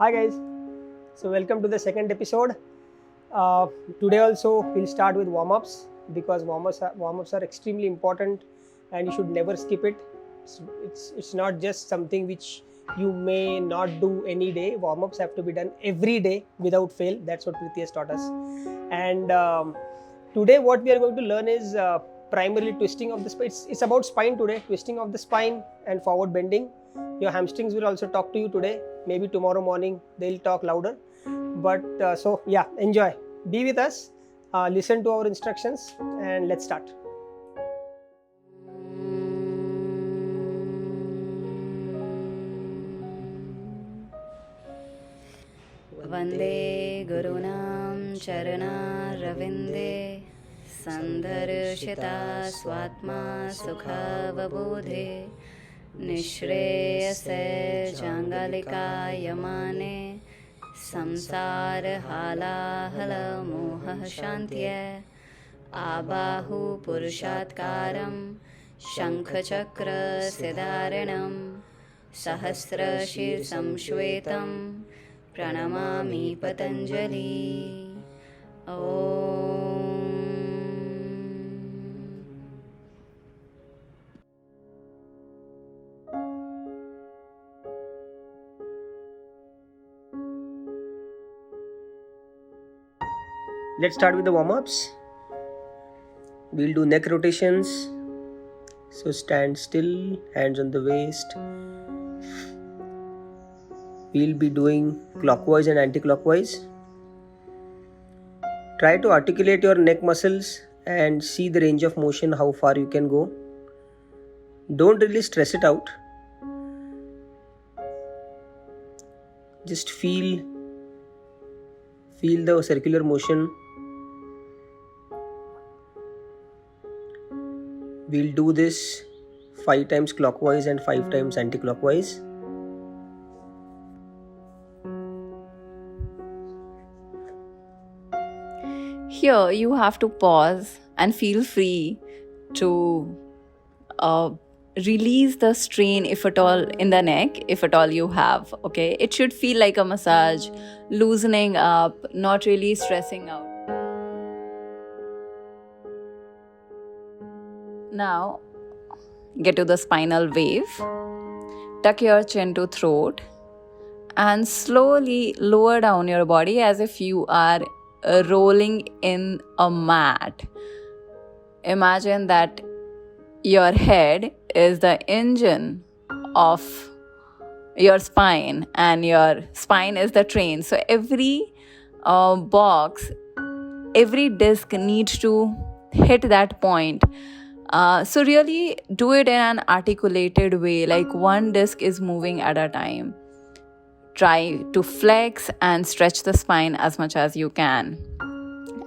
Hi guys, so welcome to the second episode. Today also we'll start with warm-ups because warm-ups are extremely important and you should never skip it. It's not just something which you may not do any day. Warm-ups have to be done every day without fail. That's what Priti has taught us. And today what we are going to learn is primarily twisting of the spine. It's about spine today, twisting of the spine and forward bending. Your hamstrings will also talk to you today. Maybe tomorrow morning they'll talk louder. But enjoy. Be with us. Listen to our instructions and let's start. Vande Gurunam Charana Ravinde Sandharshita Swatma Sukha Vabodhe Nishreyase Jangalika Yamane Samsara Hala Hala Moha Shantye Abahu Purushatkaram Shankha Chakra Siddharanam Sahasra Shir Samshvetam Pranamami Patanjali. Om. Let's start with the warm-ups. We'll do neck rotations. So stand still, hands on the waist. We'll be doing clockwise and anti-clockwise. Try to articulate your neck muscles and see the range of motion, how far you can go. Don't really stress it out. Just feel the circular motion. We'll do this 5 times clockwise and 5 times anti-clockwise. Here you have to pause and feel free to release the strain, if at all, in the neck, if at all you have. Okay, it should feel like a massage, loosening up, not really stressing out. Now get to the spinal wave. Tuck your chin to throat and slowly lower down your body as if you are rolling in a mat. Imagine that your head is the engine of your spine and your spine is the train. So every box, every disc needs to hit that point. So really do it in an articulated way, like one disc is moving at a time. Try to flex and stretch the spine as much as you can.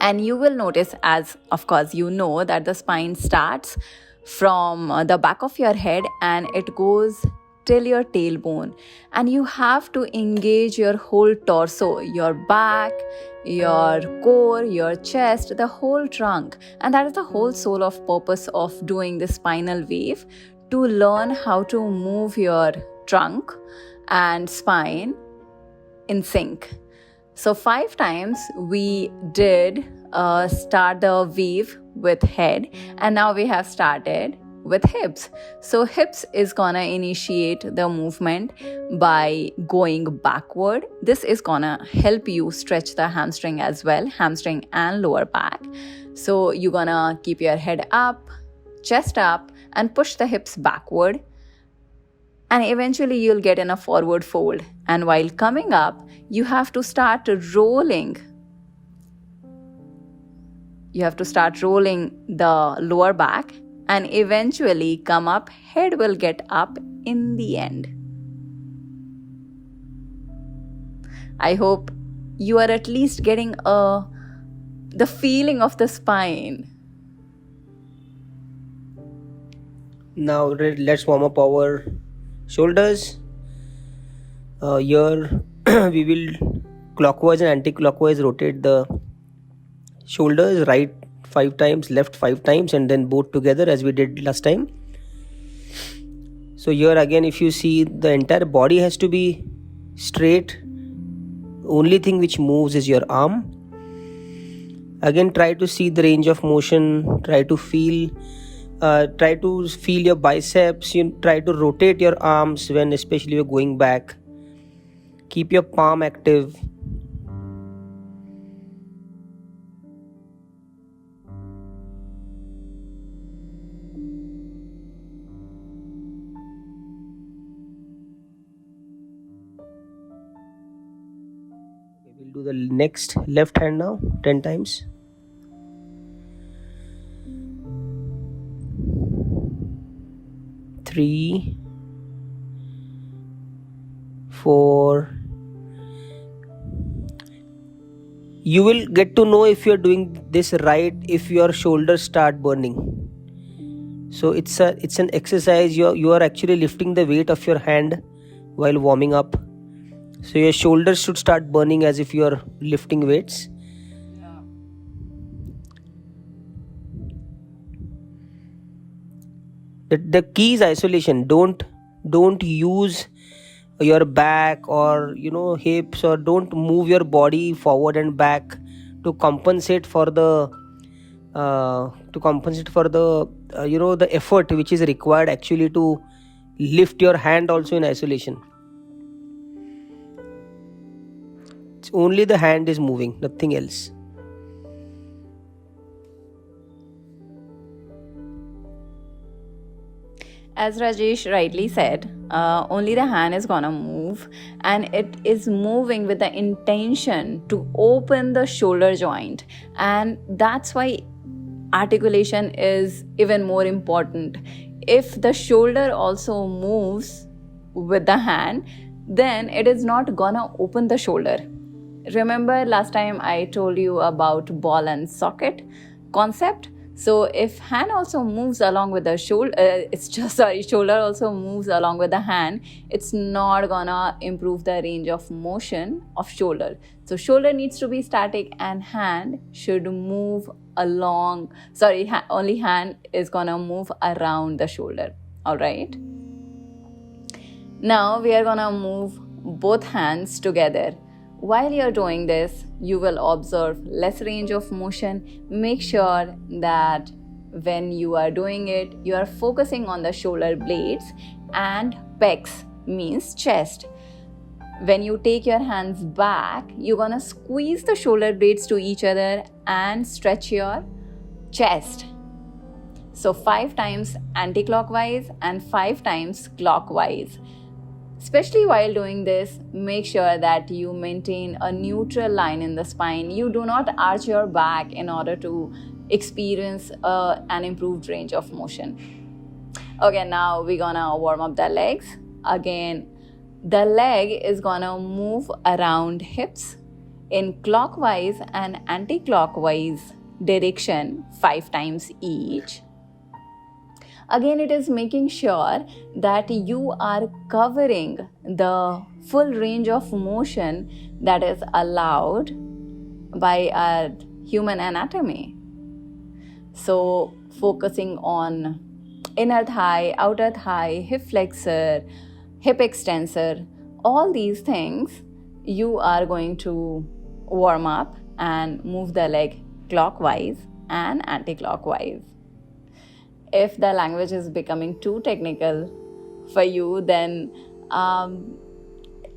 And you will notice, as of course you know, that the spine starts from the back of your head and it goes till your tailbone. And you have to engage your whole torso, your back, your core, your chest, the whole trunk. And that is the whole sole of purpose of doing the spinal wave, to learn how to move your trunk and spine in sync. So 5 times we did start the wave with head, and now we have started with hips. So hips is gonna initiate the movement by going backward. This is gonna help you stretch the hamstring as well, hamstring and lower back. So you're gonna keep your head up, chest up, and push the hips backward. And eventually you'll get in a forward fold. And while coming up, you have to start rolling. You have to start rolling the lower back and eventually come up. Head will get up in the end. I hope you are at least getting the feeling of the spine. Now let's warm up our shoulders. Here we will clockwise and anti-clockwise rotate the shoulders, right 5 times, left 5 times, and then both together as we did last time. So here again, if you see, the entire body has to be straight Only thing which moves is your arm. Again, try to see the range of motion. Try to feel your biceps. You try to rotate your arms when especially you're going back. Keep your palm active. We'll do the next left hand now 10 times. 3, 4. You will get to know if you're doing this right if your shoulders start burning. So it's an exercise. You are actually lifting the weight of your hand while warming up. So your shoulders should start burning as if you are lifting weights. The key is isolation. Don't use your back or hips, or don't move your body forward and back to compensate for the the effort which is required actually to lift your hand also in isolation. It's only the hand is moving, nothing else. As Rajesh rightly said, only the hand is gonna move, and it is moving with the intention to open the shoulder joint, and that's why articulation is even more important. If the shoulder also moves with the hand, then it is not gonna open the shoulder. Remember last time I told you about ball and socket concept? So if hand also moves along with the shoulder, shoulder also moves along with the hand, it's not gonna improve the range of motion of shoulder. So shoulder needs to be static and hand should move along. Only hand is gonna move around the shoulder. All right. Now we are gonna move both hands together. While you're doing this, you will observe less range of motion. Make sure that when you are doing it, you are focusing on the shoulder blades and pecs, means chest. When you take your hands back, you're gonna squeeze the shoulder blades to each other and stretch your chest. So 5 times anti-clockwise and 5 times clockwise. Especially while doing this, make sure that you maintain a neutral line in the spine. You do not arch your back in order to experience an improved range of motion. Okay, now we're gonna warm up the legs. Again, the leg is gonna move around hips in clockwise and anti-clockwise direction 5 times each. Again, it is making sure that you are covering the full range of motion that is allowed by our human anatomy. So, focusing on inner thigh, outer thigh, hip flexor, hip extensor, all these things, you are going to warm up and move the leg clockwise and anti-clockwise. If the language is becoming too technical for you, then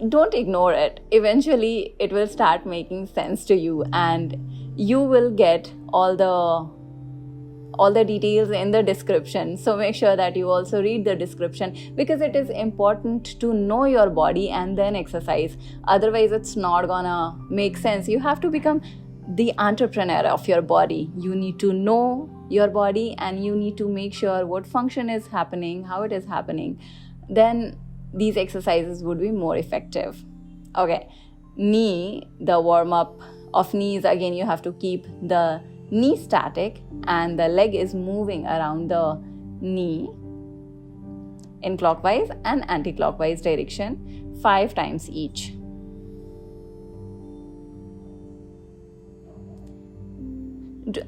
don't ignore it. Eventually, it will start making sense to you, and you will get all the details in the description. So make sure that you also read the description, because it is important to know your body and then exercise. Otherwise, it's not gonna make sense. You have to become the entrepreneur of your body. You need to know your body and you need to make sure what function is happening, how it is happening. Then these exercises would be more effective. Okay, knee, the warm up of knees, again you have to keep the knee static and the leg is moving around the knee in clockwise and anti-clockwise direction 5 times each.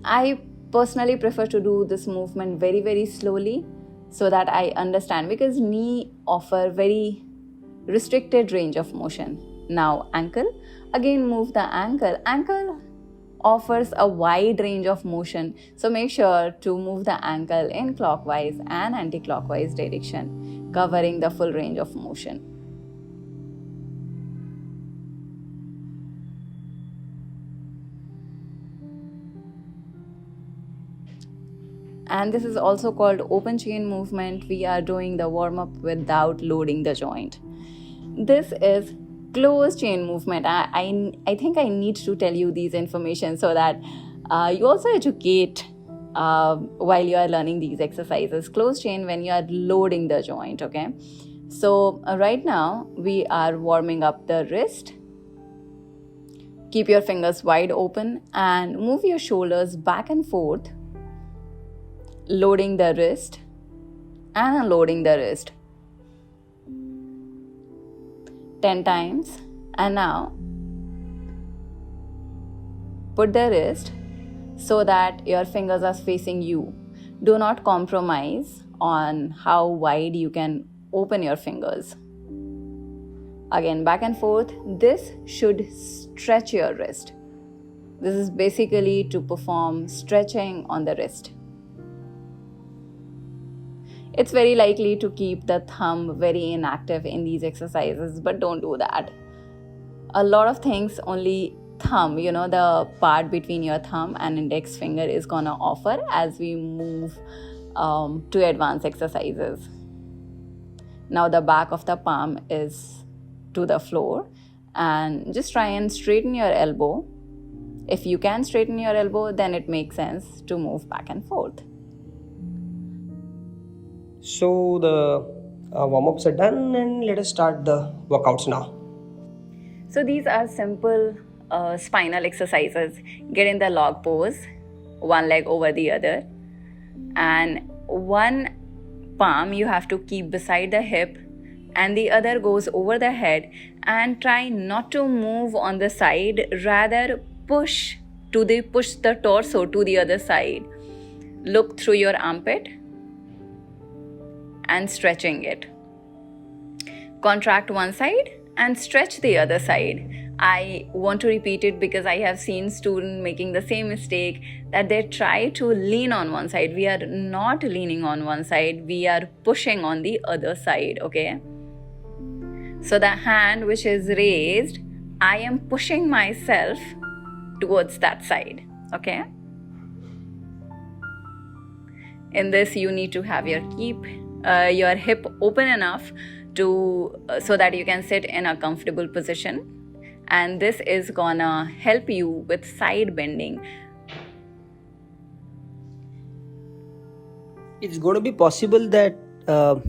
I personally prefer to do this movement very, very slowly so that I understand, because knee offer very restricted range of motion. Now ankle. Again move the ankle. Ankle offers a wide range of motion, so make sure to move the ankle in clockwise and anti-clockwise direction, covering the full range of motion. And this is also called open chain movement. We are doing the warm-up without loading the joint. This is closed chain movement. I think I need to tell you these information so that you also educate while you are learning these exercises. Closed chain when you are loading the joint, okay? So right now we are warming up the wrist. Keep your fingers wide open and move your shoulders back and forth, loading the wrist and unloading the wrist 10 times. And now put the wrist so that your fingers are facing you. Do not compromise on how wide you can open your fingers. Again, back and forth. This should stretch your wrist. This is basically to perform stretching on the wrist. It's very likely to keep the thumb very inactive in these exercises, but don't do that. A lot of things only thumb, the part between your thumb and index finger is gonna offer as we move to advanced exercises. Now the back of the palm is to the floor, and just try and straighten your elbow. If you can straighten your elbow, then it makes sense to move back and forth. So the warm-ups are done, and let us start the workouts now. So these are simple spinal exercises. Get in the log pose, one leg over the other, and one palm you have to keep beside the hip and the other goes over the head, and try not to move on the side, rather push the torso to the other side. Look through your armpit and stretching it. Contract one side and stretch the other side. I want to repeat it because I have seen students making the same mistake, that they try to lean on one side. We are not leaning on one side, we are pushing on the other side, okay? So the hand which is raised, I am pushing myself towards that side, okay? In this, you need to have your hip open enough so that you can sit in a comfortable position, and this is gonna help you with side bending. It's going to be possible that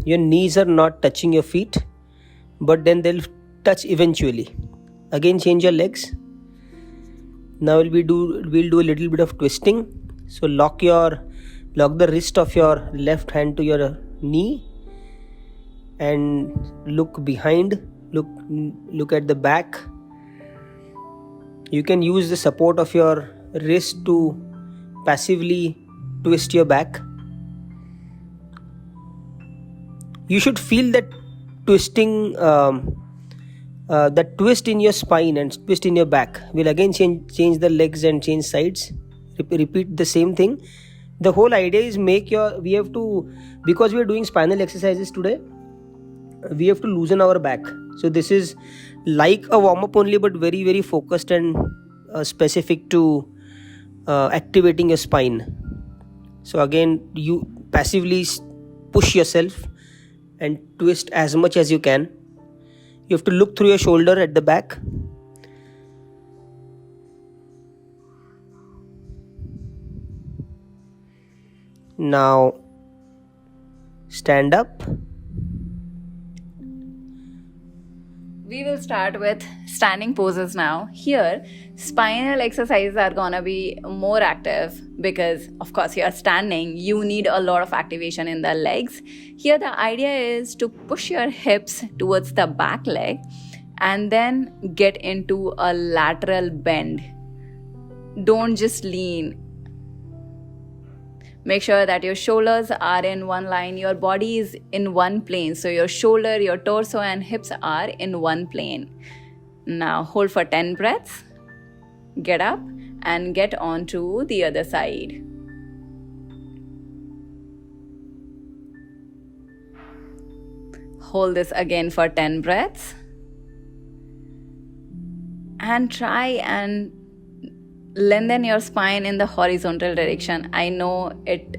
your knees are not touching your feet, but then they'll touch eventually. Again, change your legs. Now we'll do a little bit of twisting. So lock the wrist of your left hand to your knee and look behind. Look at the back. You can use the support of your wrist to passively twist your back. You should feel that twisting, that twist in your spine and twist in your back. We'll again change the legs and change sides. Repeat the same thing. The whole idea is because we are doing spinal exercises today, we have to loosen our back. So this is like a warm-up only, but very, very focused and specific to activating your spine. So again, you passively push yourself and twist as much as you can. You have to look through your shoulder at the back. Now stand up. We will start with standing poses now. Here, spinal exercises are gonna be more active because, of course, you are standing. You need a lot of activation in the legs. Here, the idea is to push your hips towards the back leg and then get into a lateral bend. Don't just lean. Make sure that your shoulders are in one line, your body is in one plane. So your shoulder, your torso and hips are in one plane. Now hold for 10 breaths. Get up and get on to the other side. Hold this again for 10 breaths. And try and lengthen your spine in the horizontal direction. I know it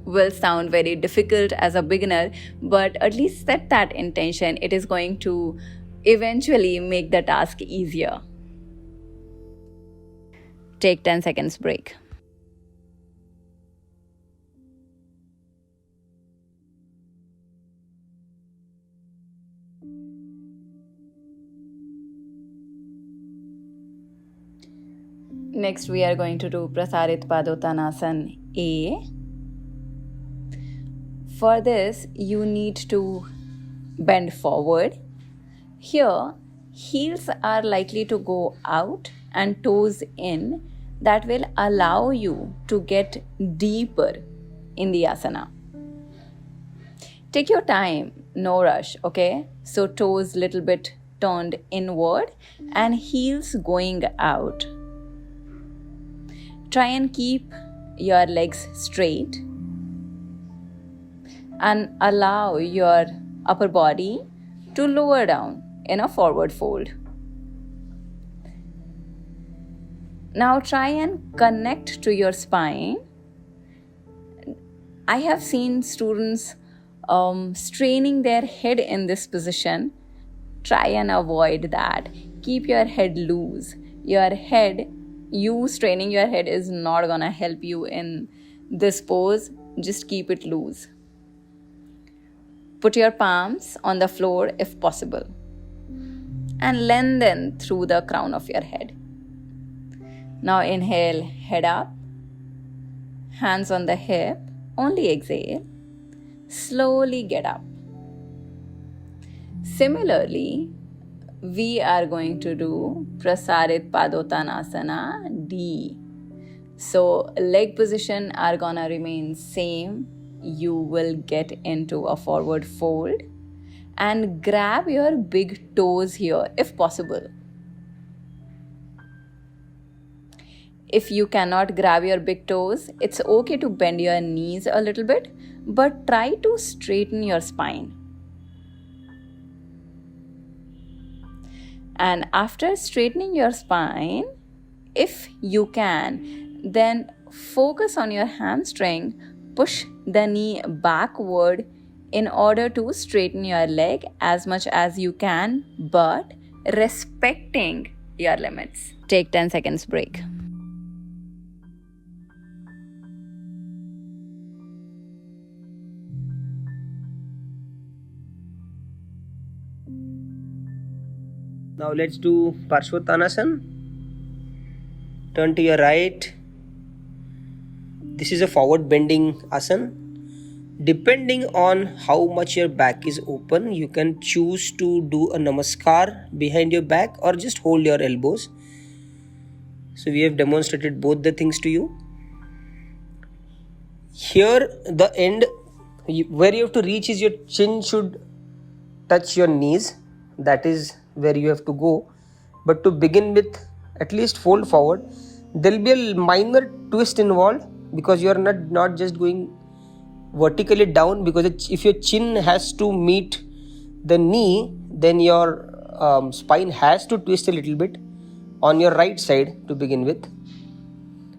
will sound very difficult as a beginner, but at least set that intention. It is going to eventually make the task easier. Take 10 seconds break. Next, we are going to do Prasaritanasana A. For this, you need to bend forward. Here, heels are likely to go out and toes in. That will allow you to get deeper in the asana. Take your time, no rush, okay? So toes little bit turned inward and heels going out. Try and keep your legs straight and allow your upper body to lower down in a forward fold. Now try and connect to your spine. I have seen students straining their head in this position. Try and avoid that. Keep your head loose. You straining your head is not gonna help you in this pose. Just keep it loose. Put your palms on the floor if possible and lengthen through the crown of your head. Now inhale, head up, hands on the hip, only exhale. Slowly get up. Similarly, we are going to do Prasaritanasana D. So leg position are gonna remain same. You will get into a forward fold and grab your big toes here if possible. If you cannot grab your big toes, it's okay to bend your knees a little bit, but try to straighten your spine. And after straightening your spine, if you can, then focus on your hamstring, push the knee backward in order to straighten your leg as much as you can, but respecting your limits. Take 10 seconds break. Now let's do Parshutanasana. Turn to your right. This is a forward bending asana. Depending on how much your back is open, you can choose to do a namaskar behind your back or just hold your elbows. So we have demonstrated both the things to you. Here the end where you have to reach is your chin should touch your knees. That is where you have to go. But to begin with, at least fold forward. There will be a minor twist involved because you are not just going vertically down, because if your chin has to meet the knee, then your spine has to twist a little bit on your right side to begin with.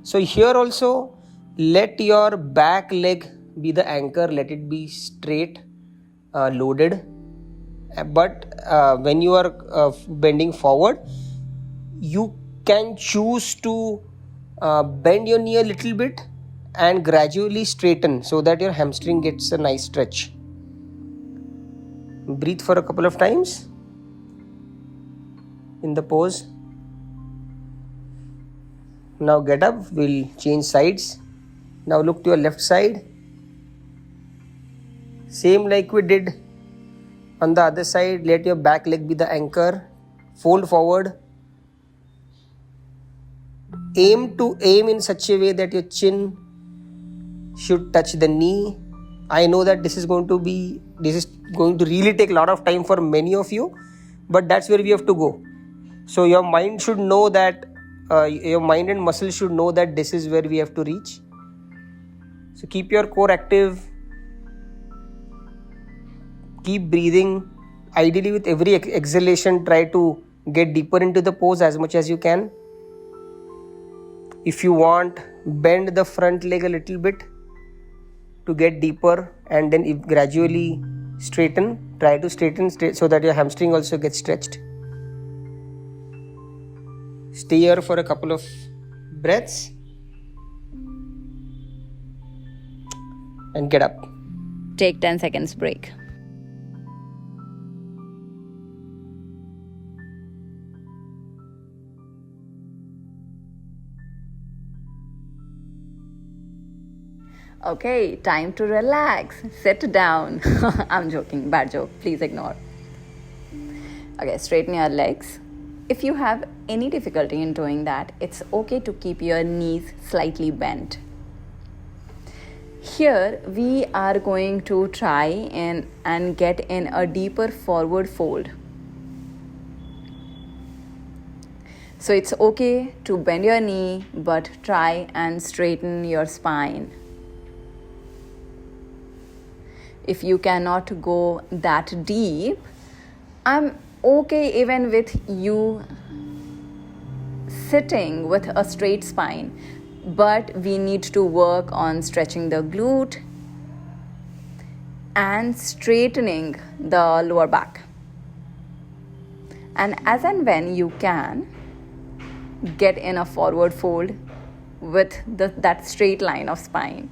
So here also, let your back leg be the anchor, let it be straight, loaded. But when you are bending forward, you can choose to bend your knee a little bit and gradually straighten so that your hamstring gets a nice stretch. Breathe for a couple of times in the pose. Now get up, we'll change sides. Now look to your left side. Same like we did on the other side, let your back leg be the anchor. Fold forward. Aim in such a way that your chin should touch the knee. I know that this is going to really take a lot of time for many of you, but that's where we have to go. So your mind should know that, your mind and muscles should know that this is where we have to reach. So keep your core active, keep breathing. Ideally with every exhalation, try to get deeper into the pose as much as you can. If you want, bend the front leg a little bit to get deeper, and then gradually straighten. Try to straighten so that your hamstring also gets stretched. Stay here for a couple of breaths and get up. Take 10 seconds break. Okay, time to relax. Sit down. I'm joking, bad joke. Please ignore. Okay, straighten your legs. If you have any difficulty in doing that, it's okay to keep your knees slightly bent. Here, we are going to try and get in a deeper forward fold. So it's okay to bend your knee, but try and straighten your spine. If you cannot go that deep, I'm okay even with you sitting with a straight spine, but we need to work on stretching the glute and straightening the lower back. And as and when you can, get in a forward fold with that straight line of spine.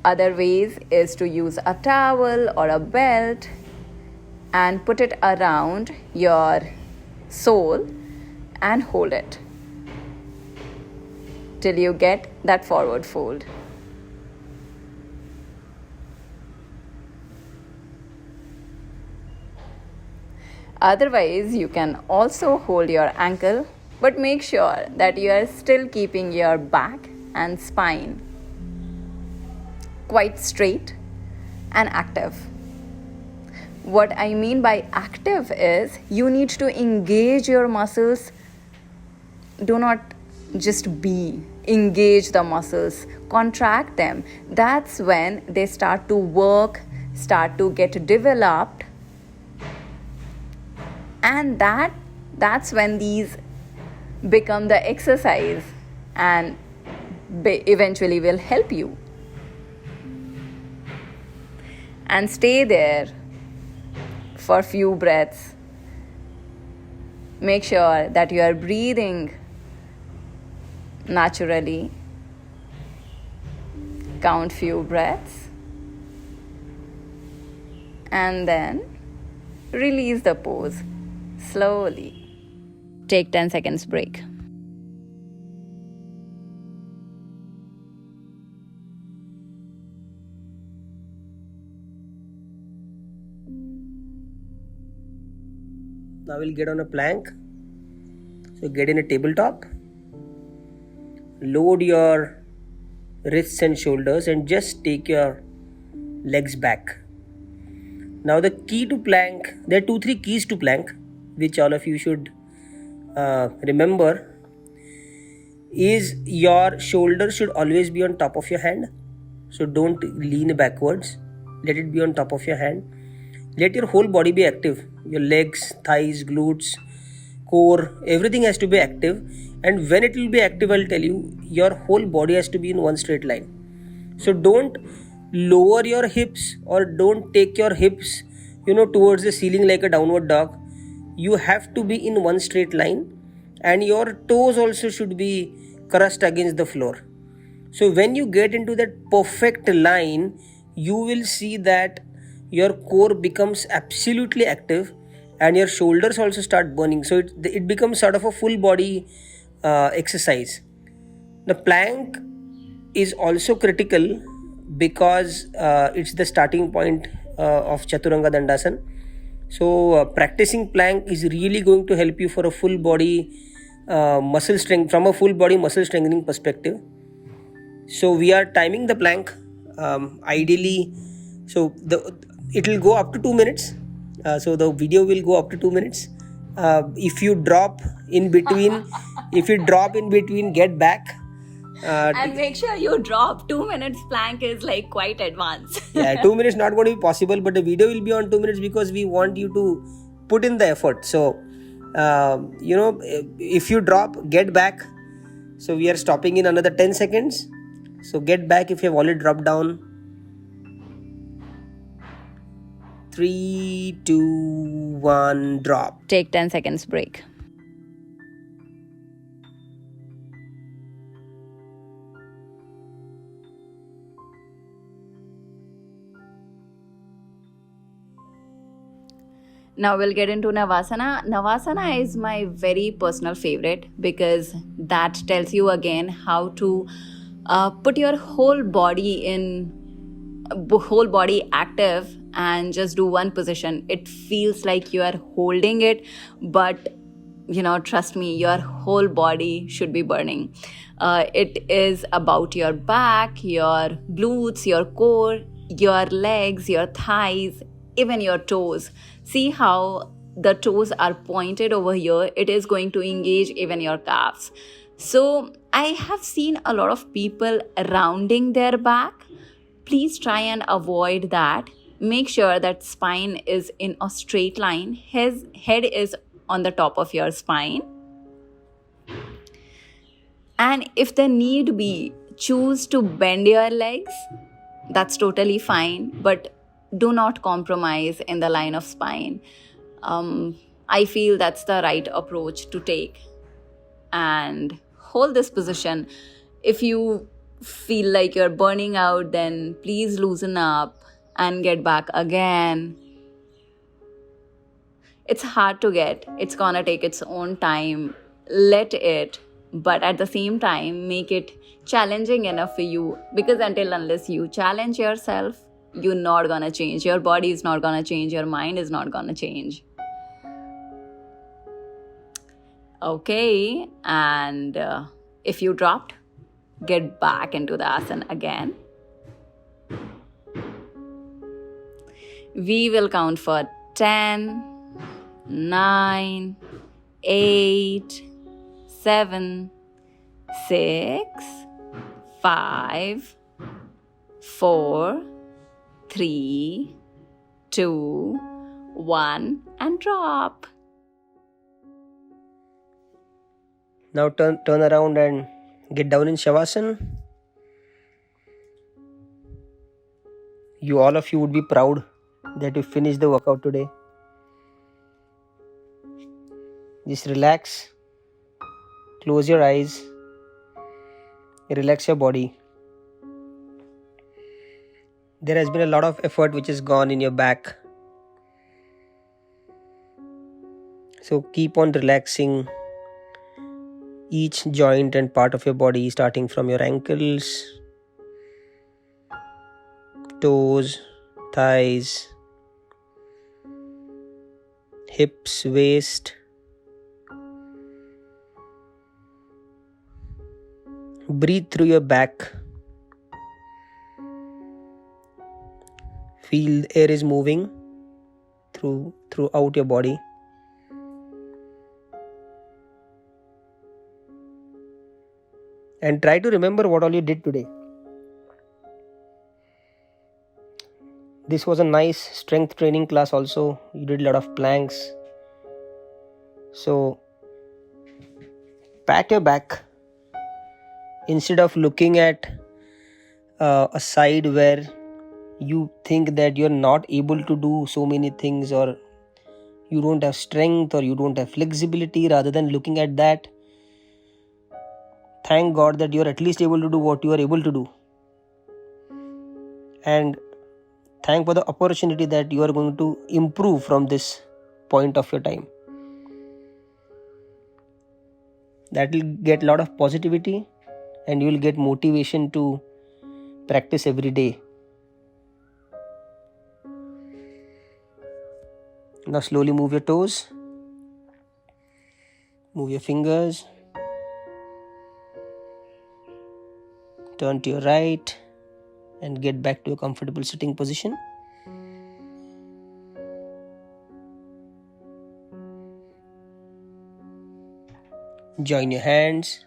Other ways is to use a towel or a belt and put it around your sole and hold it till you get that forward fold. Otherwise, you can also hold your ankle, but make sure that you are still keeping your back and spine quite straight and active. What I mean by active is you need to engage your muscles. Do not just be. Engage the muscles, contract them. That's when they start to work, start to get developed. And that's when these become the exercise and eventually will help you. And stay there for a few breaths. Make sure that you are breathing naturally. Count few breaths. And then release the pose slowly. Take 10 seconds break. Now we'll get on a plank. So get in a tabletop. Load your wrists and shoulders and just take your legs back. Now the key to plank, there are 2-3 keys to plank which all of you should remember, is your shoulder should always be on top of your hand. So don't lean backwards. Let it be on top of your hand. Let your whole body be active. Your legs, thighs, glutes, core, everything has to be active. And when it will be active, I'll tell you, your whole body has to be in one straight line. So don't lower your hips or don't take your hips, towards the ceiling like a downward dog. You have to be in one straight line, and your toes also should be crushed against the floor. So when you get into that perfect line, you will see that your core becomes absolutely active and your shoulders also start burning. So it becomes sort of a full body exercise. The plank is also critical because it's the starting point of Chaturanga Dandasana. So practicing plank is really going to help you for a full body muscle strength, from a full body muscle strengthening perspective. So we are timing the plank ideally. So it will go up to 2 minutes. So the video will go up to 2 minutes. If you drop in between, get back. And make sure you drop. 2 minutes plank is like quite advanced. Yeah, 2 minutes not going to be possible, but the video will be on 2 minutes because we want you to put in the effort. So, if you drop, get back. So we are stopping in another 10 seconds. So get back if you have already dropped down. 3, 2, 1, drop. Take 10 seconds break. Now we'll get into Navasana. Navasana is my very personal favorite because that tells you again how to put your whole body active and just do one position. It feels like you are holding it, but trust me, your whole body should be burning. It is about your back, your glutes, your core, your legs, your thighs, even your toes. See how the toes are pointed over here. It is going to engage even your calves. So I have seen a lot of people rounding their back. Please try and avoid that. Make sure that spine is in a straight line. His head is on the top of your spine. And if the need be, choose to bend your legs. That's totally fine. But do not compromise in the line of spine. I feel that's the right approach to take. And hold this position. If you feel like you're burning out, then please loosen up and get back again. It's hard to get. It's gonna take its own time. Let it. But at the same time, make it challenging enough for you. Because unless you challenge yourself, you're not gonna change. Your body is not gonna change. Your mind is not gonna change. Okay, and if you dropped, get back into the asana again. We will count for 10, 9, 8, 7, 6, 5, 4, 3, 2, 1, and drop. Now turn around and get down in Shavasana. All of you would be proud that you finished the workout today. Just relax. Close your eyes. Relax your body. There has been a lot of effort which has gone in your back. So keep on relaxing each joint and part of your body, starting from your ankles, toes, thighs, hips, waist. Breathe through your back. Feel the air is moving throughout your body. And try to remember what all you did today. This was a nice strength training class also. You did a lot of planks. So, pat your back. Instead of looking at a side where you think that you're not able to do so many things, or you don't have strength, or you don't have flexibility, rather than looking at that, thank God that you're at least able to do what you are able to do. And thank for the opportunity that you are going to improve from this point of your time. That will get a lot of positivity, and you will get motivation to practice every day. Now slowly move your toes. Move your fingers. Turn to your right and get back to a comfortable sitting position. Join your hands.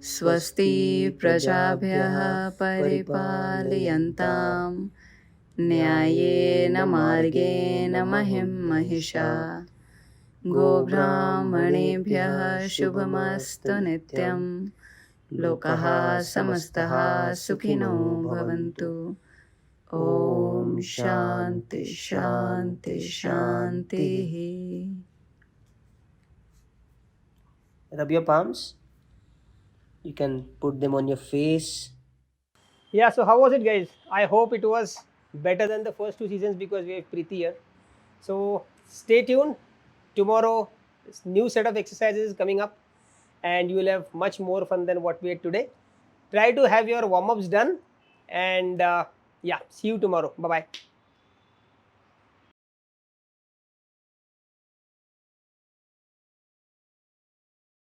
स्वस्ति प्रजाभ्यः परिपालयन्तां न्यायेन मार्गेण महिं महिषा गोब्राह्मणेभ्यः शुभमस्तु नित्यं लोकाः समस्तः सुखिनो भवन्तु ॐ शान्ति शान्ति शान्तिः. Rub your palms. You can put them on your face. Yeah, so how was it, guys? I hope it was better than the first 2 seasons because we have Preeti here. So stay tuned. Tomorrow, new set of exercises is coming up and you will have much more fun than what we had today. Try to have your warm-ups done and yeah, see you tomorrow. Bye-bye.